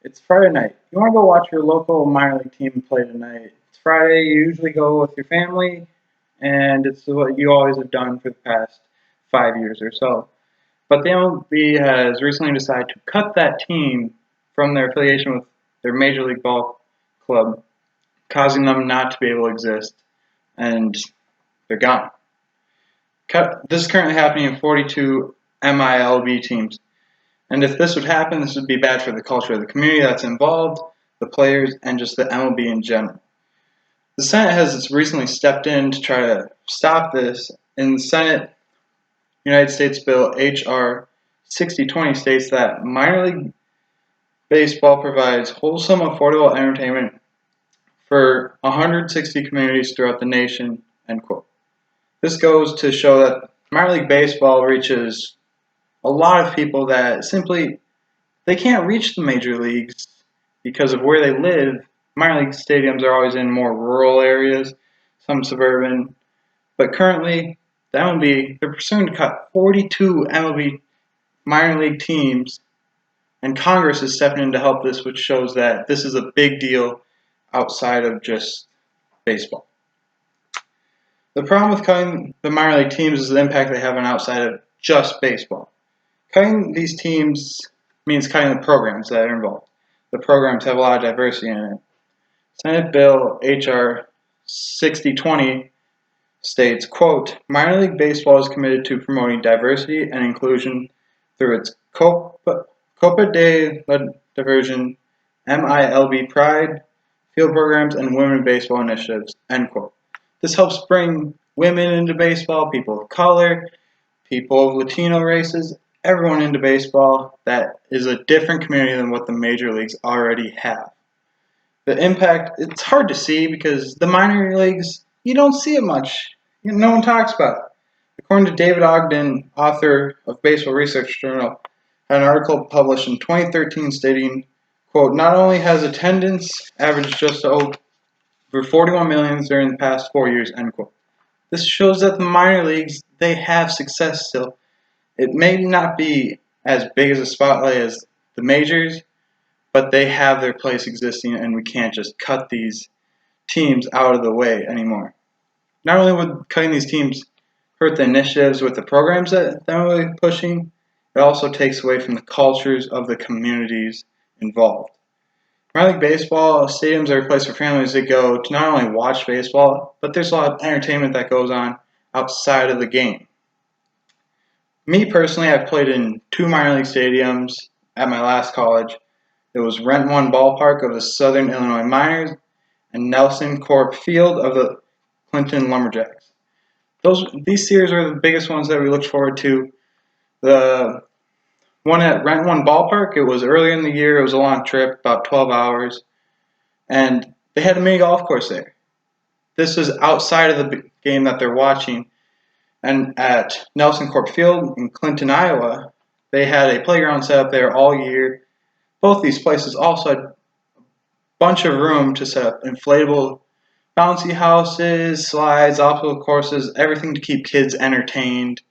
It's Friday night. You want to go watch your local minor league team play tonight. It's Friday. You usually go with your family, and it's what you always have done for the past 5 years or so. But the MLB has recently decided to cut that team from their affiliation with their Major League Ball club, causing them not to be able to exist, and they're gone. This is currently happening in 42 MILB teams. And if this would happen, this would be bad for the culture of the community that's involved, the players, and just the MLB in general. The Senate has recently stepped in to try to stop this. In the Senate, United States Bill H.R. 6020 states that minor league baseball provides wholesome, affordable entertainment for 160 communities throughout the nation, end quote. This goes to show that minor league baseball reaches a lot of people that simply they can't reach the major leagues because of where they live. Minor league stadiums are always in more rural areas, some suburban. But currently, the MLB, they're pursuing to cut 42 MLB minor league teams, and Congress is stepping in to help this, which shows that this is a big deal outside of just baseball. The problem with cutting the minor league teams is the impact they have on outside of just baseball. Cutting these teams means cutting the programs that are involved. The programs have a lot of diversity in it. Senate Bill H.R. 6020 states, quote, minor league baseball is committed to promoting diversity and inclusion through its Copa de la Diversion, MILB Pride, field programs, and women baseball initiatives, end quote. This helps bring women into baseball, people of color, people of Latino races, everyone into baseball that is a different community than what the major leagues already have. The impact, it's hard to see because the minor leagues, you don't see it much. No one talks about it. According to David Ogden, author of Baseball Research Journal, had an article published in 2013 stating, quote, not only has attendance averaged just over 41 million during the past 4 years, end quote. This shows that the minor leagues, they have success still. It may not be as big as a spotlight as the majors, but they have their place existing, and we can't just cut these teams out of the way anymore. Not only would cutting these teams hurt the initiatives with the programs that they're really pushing, it also takes away from the cultures of the communities involved. Minor league baseball stadiums are a place for families that go to not only watch baseball, but there's a lot of entertainment that goes on outside of the game. Me personally, I've played in 2 minor league stadiums at my last college. It was Rent One Ballpark of the Southern Illinois Miners and Nelson Corp Field of the Clinton Lumberjacks. These series were the biggest ones that we looked forward to. The one at Rent One Ballpark, it was earlier in the year. It was a long trip, about 12 hours, and they had a mini golf course there. This was outside of the game that they're watching. And at Nelson Corp Field in Clinton, Iowa, they had a playground set up there all year. Both these places also had a bunch of room to set up inflatable bouncy houses, slides, obstacle courses, everything to keep kids entertained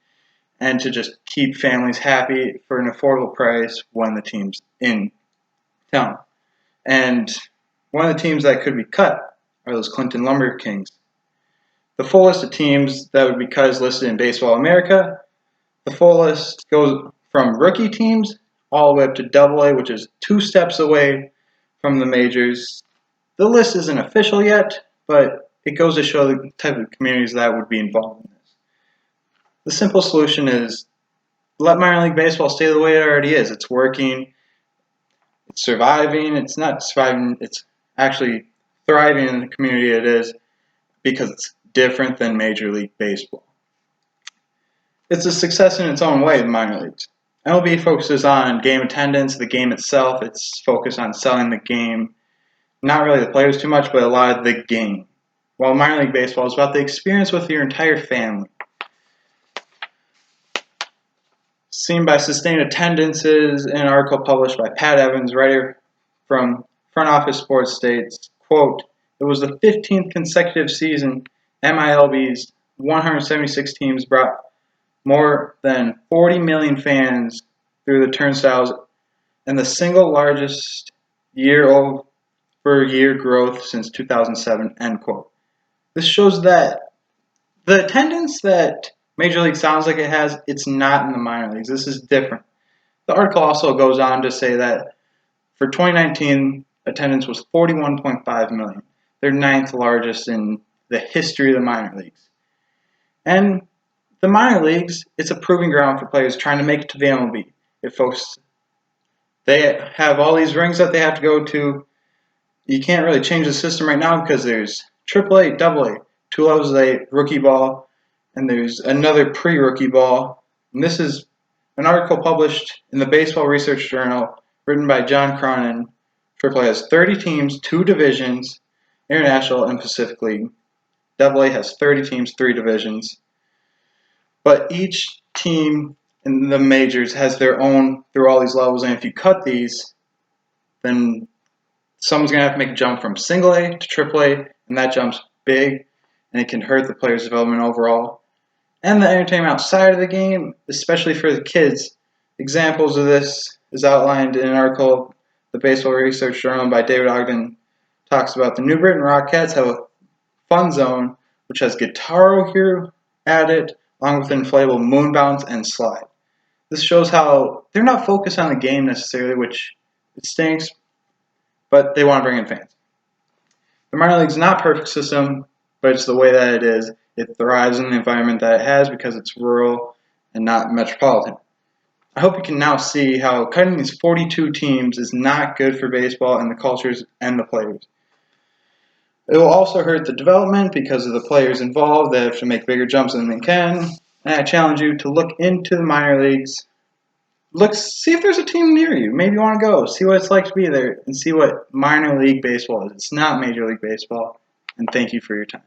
and to just keep families happy for an affordable price when the team's in town. And one of the teams that could be cut are those Clinton Lumber Kings. The full list of teams that would be cut is listed in Baseball America. The full list goes from rookie teams all the way up to AA, which is 2 steps away from the majors. The list isn't official yet, but it goes to show the type of communities that would be involved in this. The simple solution is let minor league baseball stay the way it already is. It's working, it's surviving, it's not surviving, it's actually thriving in the community it is because it's different than Major League Baseball. It's a success in its own way, the minor leagues. MLB focuses on game attendance, the game itself. It's focused on selling the game. Not really the players too much, but a lot of the game. While minor league baseball is about the experience with your entire family. Seen by sustained attendances in an article published by Pat Evans, writer from Front Office Sports states, quote, it was the 15th consecutive season MILB's 176 teams brought more than 40 million fans through the turnstiles and the single largest year-over-year growth since 2007, end quote. This shows that the attendance that Major League sounds like it has, it's not in the minor leagues. This is different. The article also goes on to say that for 2019, attendance was 41.5 million. They're ninth largest in the history of the minor leagues. And the minor leagues, it's a proving ground for players trying to make it to the MLB. They have all these rings that they have to go to. You can't really change the system right now because there's AAA, AA, two levels of rookie ball, and there's another pre-rookie ball. And this is an article published in the Baseball Research Journal, written by John Cronin. AAA has 30 teams, 2 divisions, International and Pacific League. AA has 30 teams, 3 divisions. But each team in the majors has their own through all these levels, and if you cut these, then someone's going to have to make a jump from single A to AAA, and that jump's big, and it can hurt the player's development overall. And the entertainment outside of the game, especially for the kids. Examples of this is outlined in an article, the Baseball Research Journal by David Ogden talks about the New Britain Rockettes have a fun zone, which has Guitar Hero added, along with an inflatable moon bounce and slide. This shows how they're not focused on the game necessarily, which it stinks, but they want to bring in fans. The minor league's not a perfect system, but it's the way that it is. It thrives in the environment that it has because it's rural and not metropolitan. I hope you can now see how cutting these 42 teams is not good for baseball and the cultures and the players. It will also hurt the development because of the players involved that have to make bigger jumps than they can. And I challenge you to look into the minor leagues. See if there's a team near you. Maybe you want to go. See what it's like to be there and see what minor league baseball is. It's not Major League Baseball. And thank you for your time.